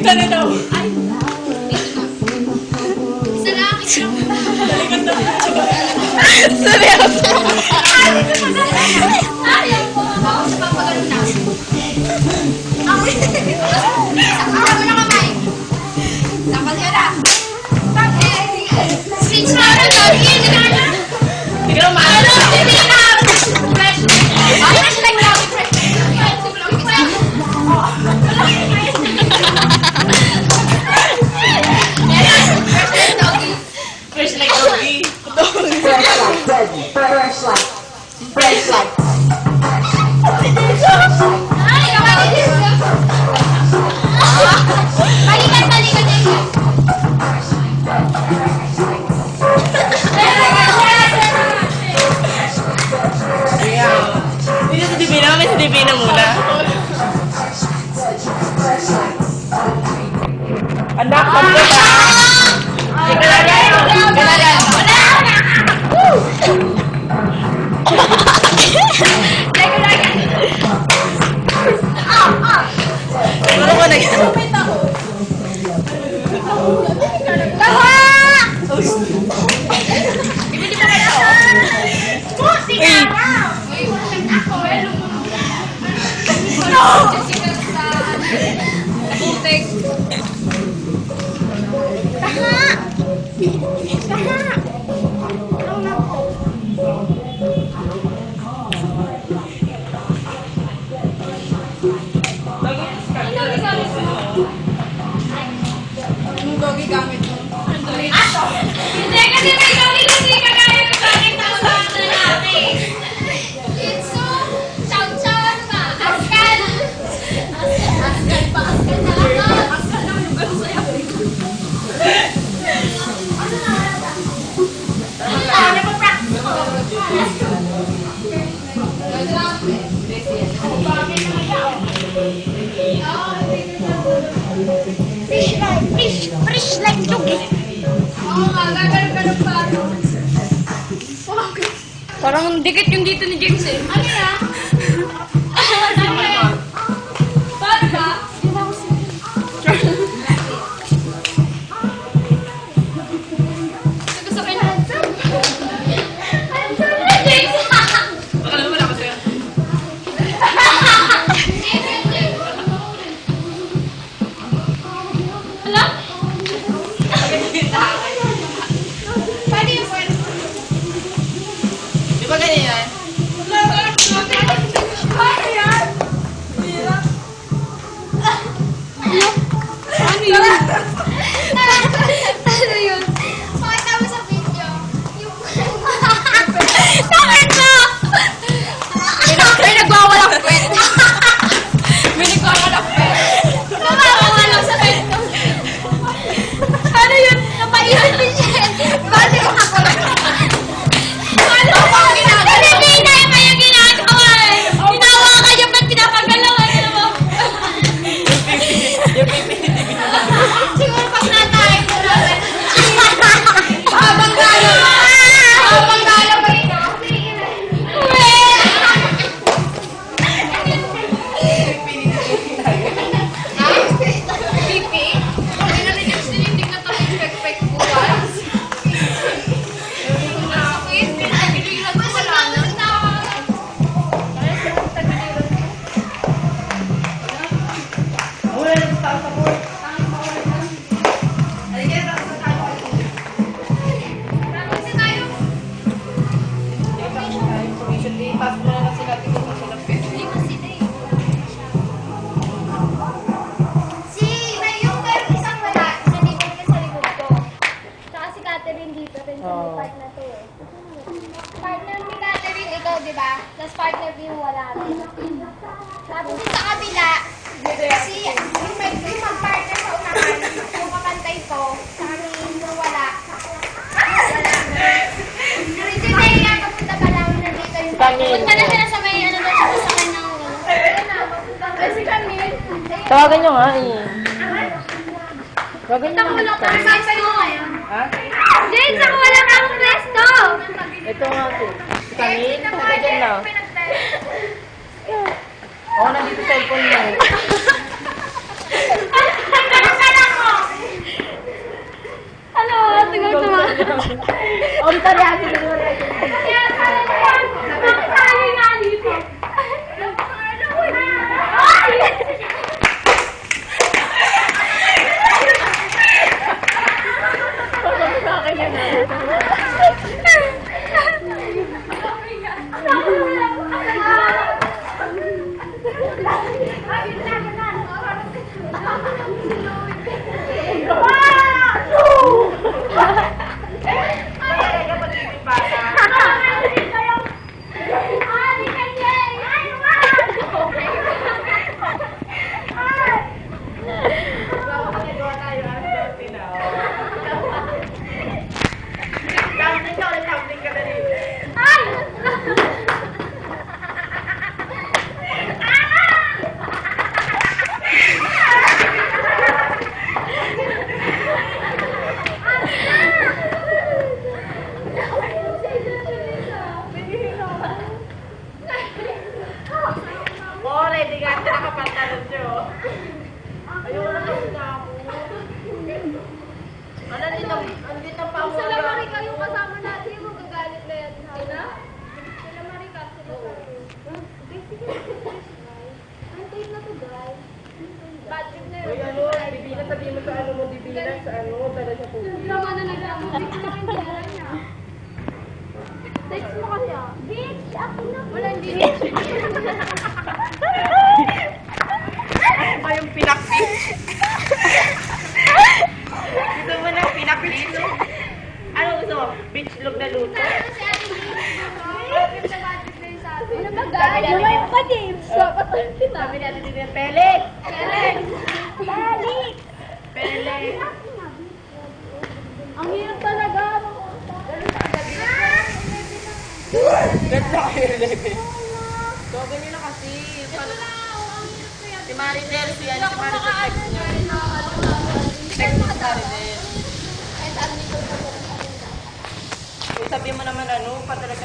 Ka na daw. Ay, isa lang, isa lang. Balikan daw. Seryoso? Ayaw po ako sa papagano na. Sakura mo na kamay. Tapos ka na. Speech na rin, Doggy. Hindi ka na. Hindi ka na maano. Hindi ka na. Fresh. Fresh like Doggy. Fresh like Doggy. Fresh like doggy. Fresh like. Ay, kapatid dito. Balikan, balikan niya. Hindi sa Divina. May sa Divina muna. Anak, kapit ha. Ika na lang. Ika na lang. Ano ko na yan? Hindi kasi may doggy kasi kagaya ng bakit na usapan na natin. It's so, chow-chow, ano ba? Askan! Askan pa, askan na lang. Askan na yung gano'n sa'yo. Ano na? Ano na? Napapractice ko. Fresh like doggy. Oo nga, gagano'n pa. Parang dikit yung dito ni James eh. Ano yan? Ano yan? Paano ba? Gusto ko na. Handsome na, James! Baka naman wala ko sa'yo. Hala? Pwede yung pwede. Di ba ganyan yan? Paano yan? Ano yun? Ano yun? Pakita mo sa video. Yung... Bakit ba? May nagwawalang kwet. May nagwawalang kwet. Nakakawala sa video. Ano yun? Napaihan din siya. Bakit mo ako lang? Ano ba ang ginagawa? Hindi na yung ginagawa eh. Hinawakan niya ba't pinapagalawan niya mo? Yung pipi ni Divina lang. Siguro pag natayin mo natin. Habang galo. Habang galo pa rin ako. Ha? Pipi? Ay, narinig sila hindi ka tayo pek-pek buwas. Sakit. Pinagiliran ko wala na. Muna na sa sabor. Kasi tayo. Information day. Pass mo na lang sila. Tingin mo sila. Hindi ko sila eh. May yung meron isang wala. Isa dito ka sa likod ko. Tsaka si Catherine dito rin sa may part na to eh. Partner ni Catherine, ikaw diba? Tapos partner yung wala rin. Tapos sa kabila, kasi yung mag-partner sa unahan, yung kapantay ko, sa amin yung wala. Wala. Original yan, papunta pa lang nandito yung punta na sila sa may ano doon sa kanyang kasi kami. Tawagan nyo nga eh. Tawagan nyo Ako lang kami sa iyo ngayon. Ha? James, ako wala kang pwesto! Ito nga ito. Kanin? Tawagan na. Oo, nandito cellphone mo. Bina, sabihin mo sa ano mo, di Bina, sa ano, tala siya po. Drama na nagdrama. Text mo yung pera niya. Text mo kasi ah. Bitch, ako na. Walang bitch. Ay, yung pinakpit. Gusto mo na pinakpit? Ano gusto mo? Beach look na luto? Ano si Ate Bitch? Ano ba guys? Lumay pa din. Sabi natin din yung pelik. Pelik. Pelik. Ang hirap talaga. Ganda kayo, Lebe. So, ganyan na kasi. Si Maricel, si ano, si Maricel text niya. Text mo si Maricel. Uy, sabihin mo naman ano, padala ka.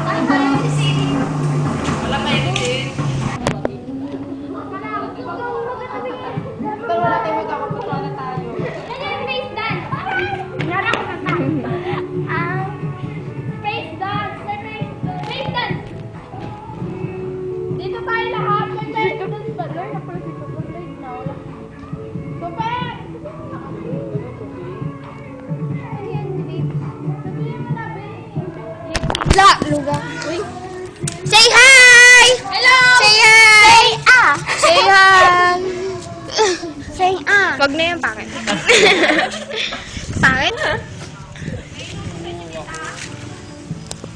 Ay, kaya si Sadie. Wala kayo din. Pero wala tayo magkakapuso na tayo. Praise dance. Nara ko kanta. Praise dance. Praise dance. Dito tayo lahat. May praise dance ba? Lord, ako lang dito. Praise na. Wala. Super! Ano yan, babe? Sabihin mo na, babe. Luga. Uy. Say hi! Hello! Say hi! Say ah! Say hi! Say ah! Wag na yan, bakit? Bakit?